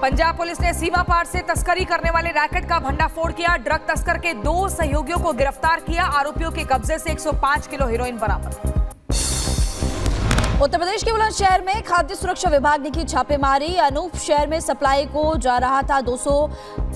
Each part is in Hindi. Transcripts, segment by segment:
पंजाब पुलिस ने सीमा पार से तस्करी करने वाले रैकेट का भंडाफोड़ किया। ड्रग तस्कर के 2 सहयोगियों को गिरफ्तार किया। आरोपियों के कब्जे से 105 किलो हेरोइन बरामद। उत्तर प्रदेश के बुलंदशहर में खाद्य सुरक्षा विभाग ने की छापेमारी। अनूप शहर में सप्लाई को जा रहा था 200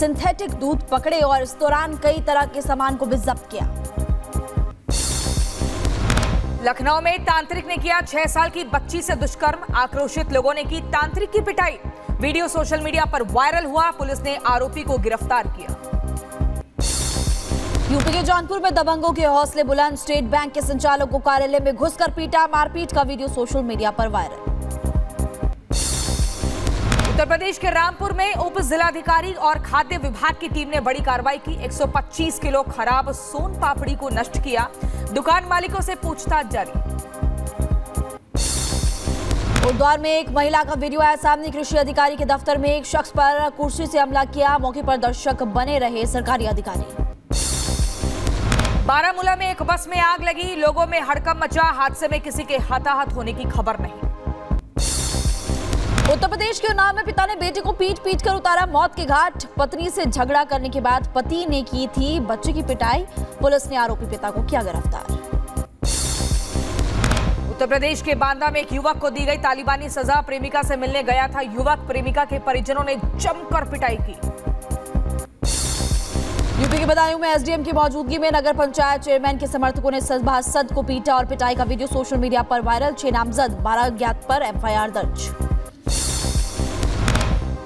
सिंथेटिक दूध पकड़े और इस दौरान कई तरह के सामान को भी जब्त किया। लखनऊ में तांत्रिक ने किया 6 साल की बच्ची से दुष्कर्म। आक्रोशित लोगों ने की तांत्रिक की पिटाई। वीडियो सोशल मीडिया पर वायरल हुआ। पुलिस ने आरोपी को गिरफ्तार किया। यूपी के जौनपुर में दबंगों के हौसले बुलंद। स्टेट बैंक के संचालक को कार्यालय में घुसकर पीटा। मारपीट का वीडियो सोशल मीडिया पर वायरल। उत्तर प्रदेश के रामपुर में उप जिलाधिकारी और खाद्य विभाग की टीम ने बड़ी कार्रवाई की। 125 किलो खराब सोन पापड़ी को नष्ट किया। दुकान मालिकों से पूछताछ जारी। उद्वार में एक महिला का वीडियो आया सामने। कृषि अधिकारी के दफ्तर में एक शख्स पर कुर्सी से हमला किया। मौके पर दर्शक बने रहे सरकारी अधिकारी। बारामूला में एक बस में आग लगी। लोगों में हड़कंप मचा। हादसे में किसी के हताहत होने की खबर नहीं। उत्तर प्रदेश के उन्नाव में पिता ने बेटे को पीट कर उतारा मौत के घाट। पत्नी से झगड़ा करने के बाद पति ने की थी बच्चे की पिटाई। पुलिस ने आरोपी पिता को किया गिरफ्तार। उत्तर प्रदेश के बांदा में एक युवक को दी गई तालिबानी सजा। प्रेमिका से मिलने गया था युवक। प्रेमिका के परिजनों ने जमकर पिटाई की। यूपी के बदायूं में एसडीएम की मौजूदगी में नगर पंचायत चेयरमैन के समर्थकों ने सभासद को पीटा और पिटाई का वीडियो सोशल मीडिया पर वायरल। 6 नामजद 12 अज्ञात पर एफआईआर दर्ज।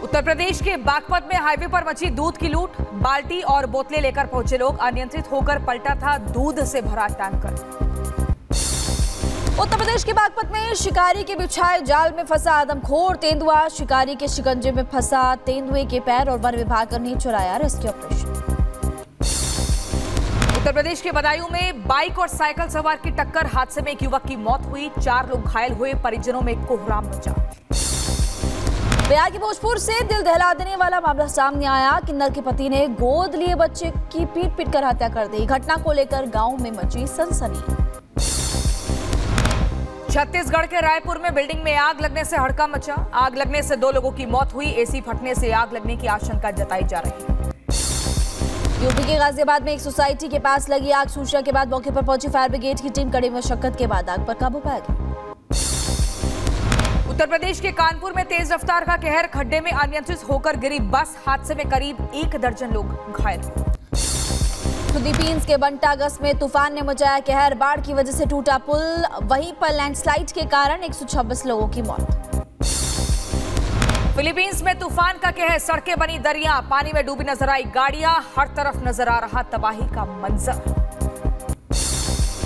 उत्तर प्रदेश के बागपत में हाईवे पर मची दूध की लूट। बाल्टी और बोतलें लेकर पहुंचे लोग। अनियंत्रित होकर पलटा था दूध से भरा टैंकर। उत्तर प्रदेश के बागपत में शिकारी के बिछाए जाल में फंसा आदमखोर तेंदुआ। शिकारी के शिकंजे में फंसा तेंदुए के पैर और वन विभाग ने चलाया रेस्क्यू ऑपरेशन। उत्तर प्रदेश के बदायूं में बाइक और साइकिल सवार की टक्कर। हादसे में एक युवक की मौत हुई। 4 लोग घायल हुए। परिजनों में कोहराम मचा। बिहार के भोजपुर से दिल दहला देने वाला मामला सामने आया। किन्नर के पति ने गोद लिए बच्चे की पीट कर हत्या कर दी। घटना को लेकर गांव में मची सनसनी। छत्तीसगढ़ के रायपुर में बिल्डिंग में आग लगने से हड़कंप मचा। आग लगने से 2 लोगों की मौत हुई। एसी फटने से आग लगने की आशंका जताई जा रही है। यूपी के गाजियाबाद में एक सोसाइटी के पास लगी आग। सूचना के बाद मौके पर पहुंची फायर ब्रिगेड की टीम कड़ी मशक्कत के बाद आग पर काबू पाया गया। उत्तर प्रदेश के कानपुर में तेज रफ्तार का कहर। खड्डे में अनियंत्रित होकर गिरी बस। हादसे में करीब 1 दर्जन लोग घायल हुए। फिलीपींस के बंटागस में तूफान ने मचाया कहर। बाढ़ की वजह से टूटा पुल। वहीं पर लैंडस्लाइड के कारण 126 लोगों की मौत। फिलीपींस में तूफान का कहर। सड़कें बनी दरिया। पानी में डूबी नजर आई गाड़ियां। हर तरफ नजर आ रहा तबाही का मंजर।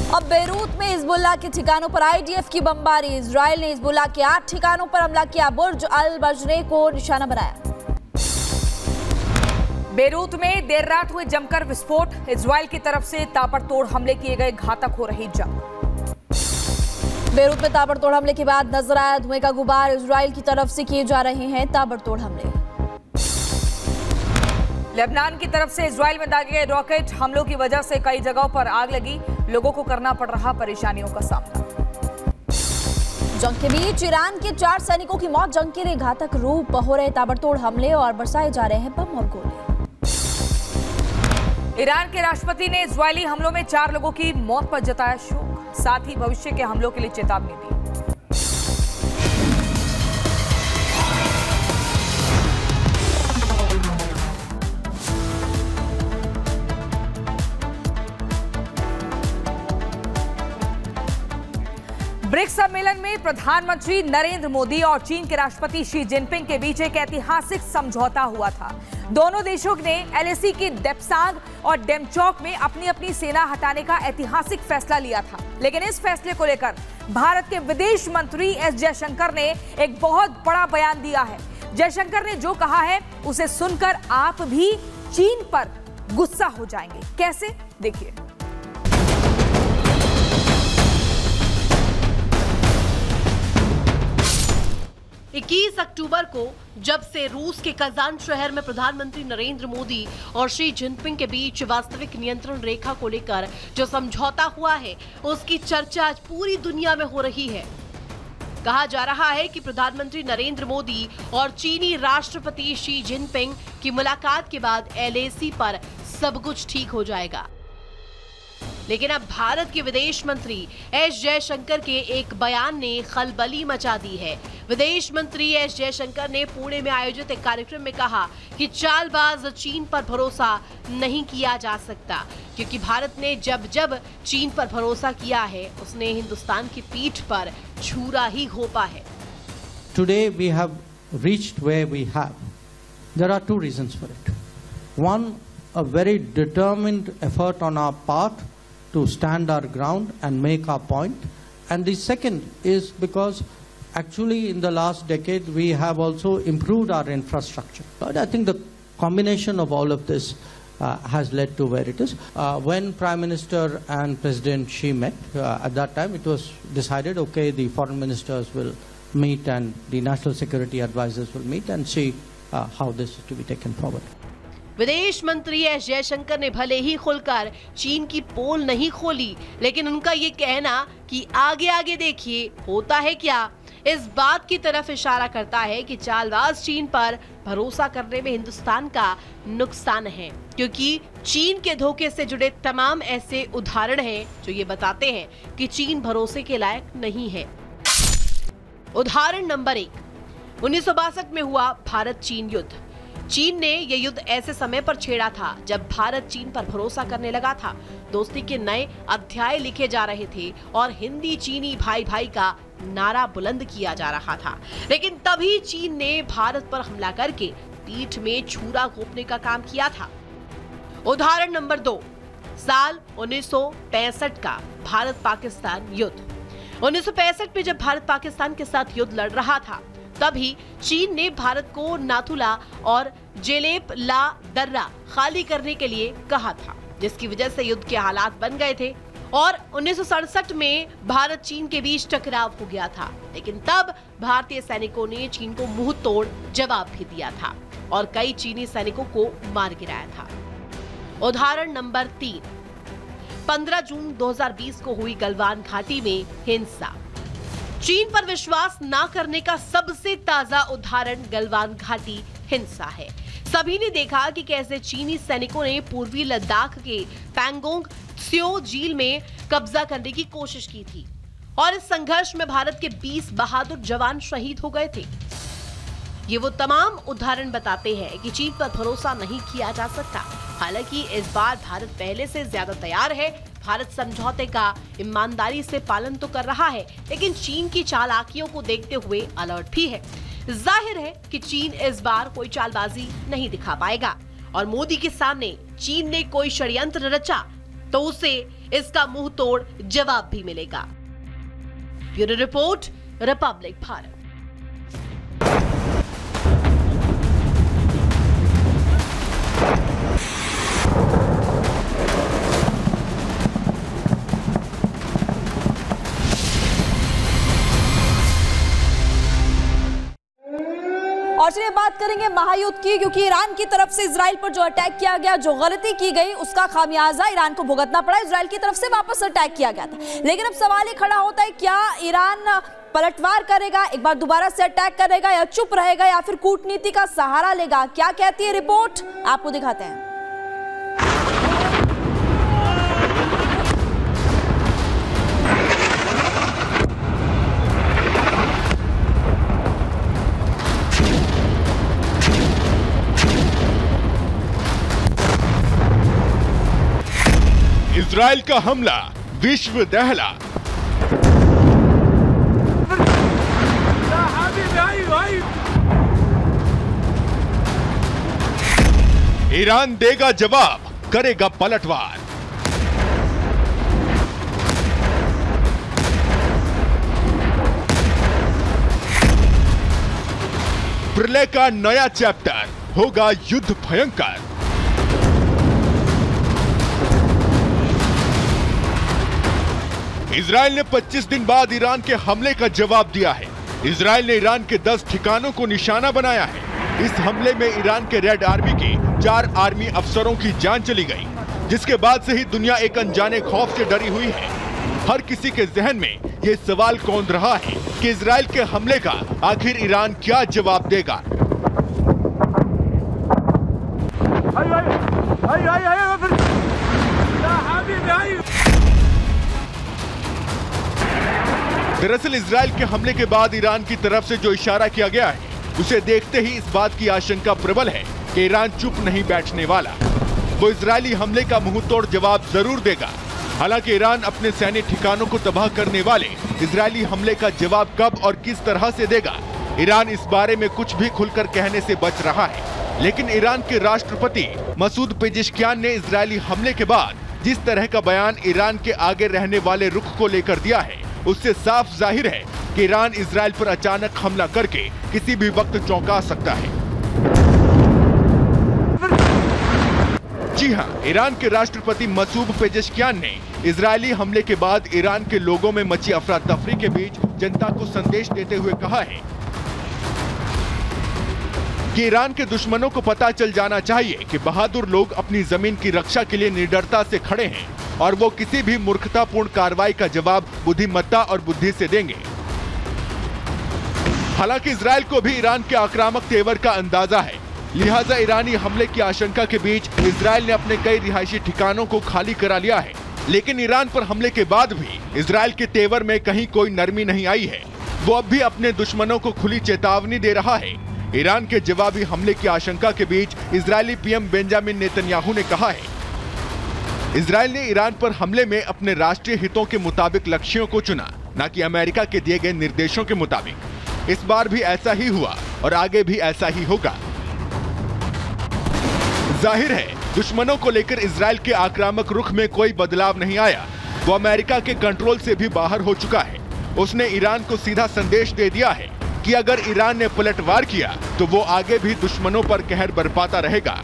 अब बेरूत में हिजबुल्लाह के ठिकानों पर आईडीएफ की बमबारी। इजराइल ने हिजबुल्लाह के 8 ठिकानों पर हमला किया। बुर्ज अल बजरे को निशाना बनाया। बेरूत में देर रात हुए जमकर विस्फोट। इजराइल की तरफ से ताबड़तोड़ हमले किए गए। घातक हो रही जंग। बेरूत में ताबड़तोड़ हमले के बाद नजर आया धुएं का गुबार। इजराइल की तरफ से किए जा रहे हैं ताबड़तोड़ हमले। लेबनान की तरफ से इजराइल में दागे गए रॉकेट हमलों की वजह से कई जगहों पर आग लगी। लोगों को करना पड़ रहा परेशानियों का सामना। जंग के बीच ईरान के 4 सैनिकों की मौत। जंग के लिए घातक रूप हो रहे ताबड़तोड़ हमले और बरसाए जा रहे हैं बम और गोले। ईरान के राष्ट्रपति ने इजरायली हमलों में 4 लोगों की मौत पर जताया शोक। साथ ही भविष्य के हमलों के लिए चेतावनी दी। ब्रिक्स सम्मेलन में प्रधानमंत्री नरेंद्र मोदी और चीन के राष्ट्रपति शी जिनपिंग के बीच एक ऐतिहासिक समझौता हुआ था। दोनों देशों ने एलएसी के डेप्सांग और डेमचौक में अपनी अपनी सेना हटाने का ऐतिहासिक फैसला लिया था। लेकिन इस फैसले को लेकर भारत के विदेश मंत्री एस जयशंकर ने एक बहुत बड़ा बयान दिया है। जयशंकर ने जो कहा है उसे सुनकर आप भी चीन पर गुस्सा हो जाएंगे। कैसे, देखिए। 21 अक्टूबर को जब से रूस के कजान शहर में प्रधानमंत्री नरेंद्र मोदी और शी जिनपिंग के बीच वास्तविक नियंत्रण रेखा को लेकर जो समझौता हुआ है उसकी चर्चा आज पूरी दुनिया में हो रही है। कहा जा रहा है कि प्रधानमंत्री नरेंद्र मोदी और चीनी राष्ट्रपति शी जिनपिंग की मुलाकात के बाद LAC पर सब कुछ ठीक हो जाएगा। लेकिन अब भारत के विदेश मंत्री एस जयशंकर के एक बयान ने खलबली मचा दी है। विदेश मंत्री एस जयशंकर ने पुणे में आयोजित एक कार्यक्रम में कहा कि चालबाज चीन पर भरोसा नहीं किया जा सकता, क्योंकि भारत ने जब जब चीन पर भरोसा किया है उसने हिंदुस्तान की पीठ पर छुरा ही घोंपा है। Today we have reached where we have. There are two reasons for it. One, a very determined effort on our part to stand our ground and make our point. And the second is because actually in the last decade we have also improved our infrastructure. But I think the combination of all of this has led to where it is. When Prime Minister and President Xi met, at that time it was decided, okay, the foreign ministers will meet and the national security advisors will meet and see how this is to be taken forward. विदेश मंत्री एस जयशंकर ने भले ही खुलकर चीन की पोल नहीं खोली, लेकिन उनका ये कहना कि आगे आगे देखिए होता है क्या, इस बात की तरफ इशारा करता है कि चालबाज चीन पर भरोसा करने में हिंदुस्तान का नुकसान है, क्योंकि चीन के धोखे से जुड़े तमाम ऐसे उदाहरण हैं जो ये बताते हैं कि चीन भरोसे के लायक नहीं है। उदाहरण नंबर 1, 1962 में हुआ भारत चीन युद्ध। चीन ने यह युद्ध ऐसे समय पर छेड़ा था जब भारत चीन पर भरोसा करने लगा था, दोस्ती के नए अध्याय लिखे जा रहे थे और हिंदी चीनी भाई भाई का नारा बुलंद किया जा रहा था। लेकिन तभी चीन ने भारत पर हमला करके पीठ में छुरा घोंपने का काम किया था। उदाहरण नंबर 2, साल 1965 का भारत पाकिस्तान युद्ध। 1965 में जब भारत पाकिस्तान के साथ युद्ध लड़ रहा था, तभी चीन ने भारत को नाथुला और जेलेप ला दर्रा खाली करने के लिए कहा था, जिसकी वजह से युद्ध के हालात बन गए थे और 1967 में भारत चीन के बीच टकराव हो गया था। लेकिन तब भारतीय सैनिकों ने चीन को मुंह तोड़ जवाब भी दिया था और कई चीनी सैनिकों को मार गिराया था। उदाहरण नंबर 3, 15 जून 2020 को हुई गलवान घाटी में हिंसा। चीन पर विश्वास न करने का सबसे ताजा उदाहरण गलवान घाटी हिंसा है। सभी ने देखा कि कैसे चीनी सैनिकों ने पूर्वी लद्दाख के पैंगोंग त्स्यो झील में कब्जा करने की कोशिश की थी और इस संघर्ष में भारत के 20 बहादुर जवान शहीद हो गए थे। ये वो तमाम उदाहरण बताते हैं कि चीन पर भरोसा नहीं किया जा सकता। हालांकि इस बार भारत पहले से ज्यादा तैयार है। भारत समझौते का ईमानदारी से पालन तो कर रहा है, लेकिन चीन की चालाकियों को देखते हुए अलर्ट भी है। जाहिर है कि चीन इस बार कोई चालबाजी नहीं दिखा पाएगा और मोदी के सामने चीन ने कोई षड्यंत्र रचा तो उसे इसका मुंह तोड़ जवाब भी मिलेगा। Bureau report, Republic Bharat. और चलिए बात करेंगे महायुद्ध की, क्योंकि ईरान की तरफ से इजराइल पर जो अटैक किया गया, जो गलती की गई, उसका खामियाजा ईरान को भुगतना पड़ा। इजराइल की तरफ से वापस अटैक किया गया था, लेकिन अब सवाल ये खड़ा होता है, क्या ईरान पलटवार करेगा, एक बार दोबारा से अटैक करेगा, या चुप रहेगा, या फिर कूटनीति का सहारा लेगा? क्या कहती है रिपोर्ट, आपको दिखाते हैं। इजराइल का हमला विश्व दहला। ईरान देगा जवाब, करेगा पलटवार। प्रलय का नया चैप्टर, होगा युद्ध भयंकर। इजराइल ने 25 दिन बाद ईरान के हमले का जवाब दिया है। इजराइल ने ईरान के 10 ठिकानों को निशाना बनाया है। इस हमले में ईरान के रेड आर्मी के 4 आर्मी अफसरों की जान चली गई, जिसके बाद से ही दुनिया एक अनजाने खौफ से डरी हुई है। हर किसी के जहन में ये सवाल कौंध रहा है कि इजराइल के हमले का आखिर ईरान क्या जवाब देगा। दरअसल इजराइल के हमले के बाद ईरान की तरफ से जो इशारा किया गया है, उसे देखते ही इस बात की आशंका प्रबल है कि ईरान चुप नहीं बैठने वाला। वो इजरायली हमले का मुंहतोड़ जवाब जरूर देगा। हालांकि ईरान अपने सैन्य ठिकानों को तबाह करने वाले इजरायली हमले का जवाब कब और किस तरह से देगा, ईरान इस बारे में कुछ भी खुलकर कहने से बच रहा है। लेकिन ईरान के राष्ट्रपति मसूद पेजेश्कियान ने इजरायली हमले के बाद जिस तरह का बयान ईरान के आगे रहने वाले रुख को लेकर दिया है, उससे साफ जाहिर है कि ईरान इजराइल पर अचानक हमला करके किसी भी वक्त चौंका सकता है। जी हां, ईरान के राष्ट्रपति मसूद पेजेश्कियान ने इजरायली हमले के बाद ईरान के लोगों में मची अफरा तफरी के बीच जनता को संदेश देते हुए कहा है कि ईरान के दुश्मनों को पता चल जाना चाहिए कि बहादुर लोग अपनी जमीन की रक्षा के लिए निडरता से खड़े हैं और वो किसी भी मूर्खतापूर्ण कार्रवाई का जवाब बुद्धिमत्ता और बुद्धि से देंगे। हालांकि इजराइल को भी ईरान के आक्रामक तेवर का अंदाजा है, लिहाजा ईरानी हमले की आशंका के बीच इजराइल ने अपने कई रिहायशी ठिकानों को खाली करा लिया है। लेकिन ईरान पर हमले के बाद भी इजराइल के तेवर में कहीं कोई नरमी नहीं आई है। वो अब भी अपने दुश्मनों को खुली चेतावनी दे रहा है। ईरान के जवाबी हमले की आशंका के बीच इजरायली पीएम बेंजामिन नेतन्याहू ने कहा है, इजराइल ने ईरान पर हमले में अपने राष्ट्रीय हितों के मुताबिक लक्ष्यों को चुना, न कि अमेरिका के दिए गए निर्देशों के मुताबिक। इस बार भी ऐसा ही हुआ और आगे भी ऐसा ही होगा। जाहिर है दुश्मनों को लेकर इजराइल के आक्रामक रुख में कोई बदलाव नहीं आया। वो अमेरिका के कंट्रोल से भी बाहर हो चुका है। उसने ईरान को सीधा संदेश दे दिया है कि अगर ईरान ने पलटवार किया तो वो आगे भी दुश्मनों पर कहर बरपाता रहेगा।